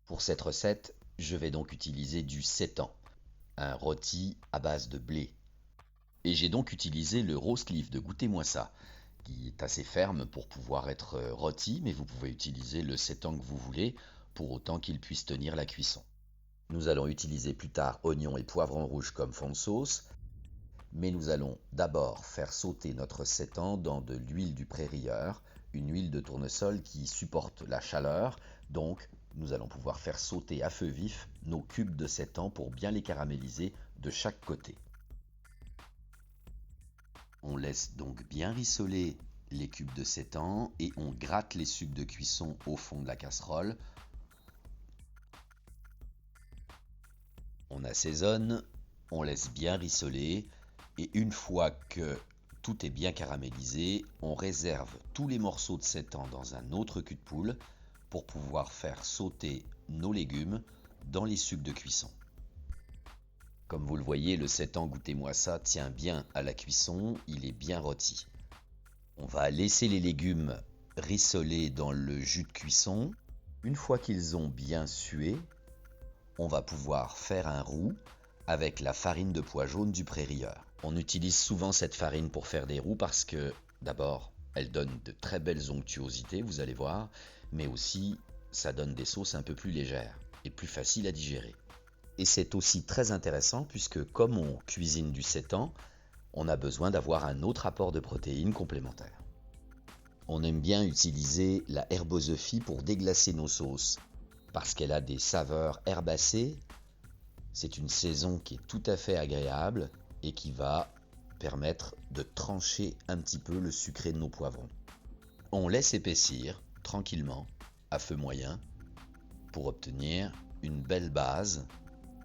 Pour cette recette, je vais donc utiliser du seitan, un rôti à base de blé. Et j'ai donc utilisé le roast leaf de Goûtez-moi ça, qui est assez ferme pour pouvoir être rôti, mais vous pouvez utiliser le seitan que vous voulez, pour autant qu'il puisse tenir la cuisson. Nous allons utiliser plus tard oignons et poivrons rouges comme fond de sauce, mais nous allons d'abord faire sauter notre seitan dans de l'huile du pré-rieur, une huile de tournesol qui supporte la chaleur, donc nous allons pouvoir faire sauter à feu vif nos cubes de seitan pour bien les caraméliser de chaque côté. On laisse donc bien rissoler les cubes de seitan et on gratte les sucs de cuisson au fond de la casserole. On assaisonne, on laisse bien rissoler et une fois que tout est bien caramélisé, on réserve tous les morceaux de seitan dans un autre cul de poule pour pouvoir faire sauter nos légumes dans les sucs de cuisson. Comme vous le voyez, le seitan, goûtez-moi ça, tient bien à la cuisson, il est bien rôti. On va laisser les légumes rissoler dans le jus de cuisson. Une fois qu'ils ont bien sué, on va pouvoir faire un roux avec la farine de pois jaune du pré-rieur. On utilise souvent cette farine pour faire des roux parce que, d'abord, elle donne de très belles onctuosités, vous allez voir, mais aussi, ça donne des sauces un peu plus légères et plus faciles à digérer. Et c'est aussi très intéressant puisque, comme on cuisine du seitan, on a besoin d'avoir un autre apport de protéines complémentaires. On aime bien utiliser la herbosophie pour déglacer nos sauces parce qu'elle a des saveurs herbacées. C'est une saison qui est tout à fait agréable et qui va permettre de trancher un petit peu le sucré de nos poivrons. On laisse épaissir tranquillement à feu moyen pour obtenir une belle base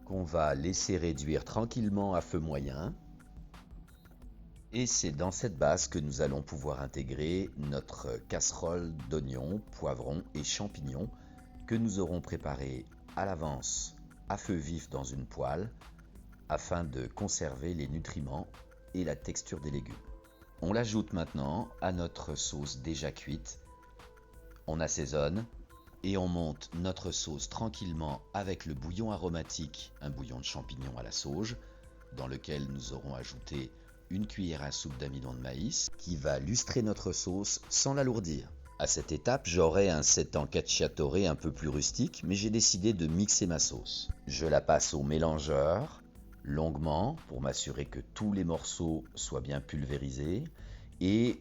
qu'on va laisser réduire tranquillement à feu moyen. Et c'est dans cette base que nous allons pouvoir intégrer notre casserole d'oignons, poivrons et champignons que nous aurons préparé à l'avance à feu vif dans une poêle afin de conserver les nutriments et la texture des légumes. On l'ajoute maintenant à notre sauce déjà cuite. On assaisonne et on monte notre sauce tranquillement avec le bouillon aromatique, un bouillon de champignons à la sauge, dans lequel nous aurons ajouté une cuillère à soupe d'amidon de maïs qui va lustrer notre sauce sans l'alourdir. À cette étape, j'aurai un seitan cacciatore un peu plus rustique, mais j'ai décidé de mixer ma sauce. Je la passe au mélangeur longuement pour m'assurer que tous les morceaux soient bien pulvérisés et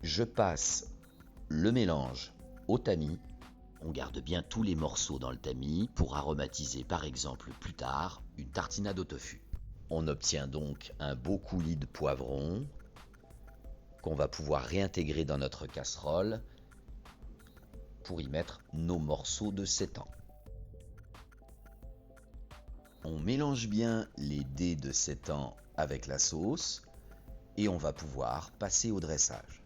je passe le mélange au tamis. On garde bien tous les morceaux dans le tamis pour aromatiser par exemple plus tard une tartinade au tofu. On obtient donc un beau coulis de poivron qu'on va pouvoir réintégrer dans notre casserole pour y mettre nos morceaux de seitan. On mélange bien les dés de seitan avec la sauce et on va pouvoir passer au dressage.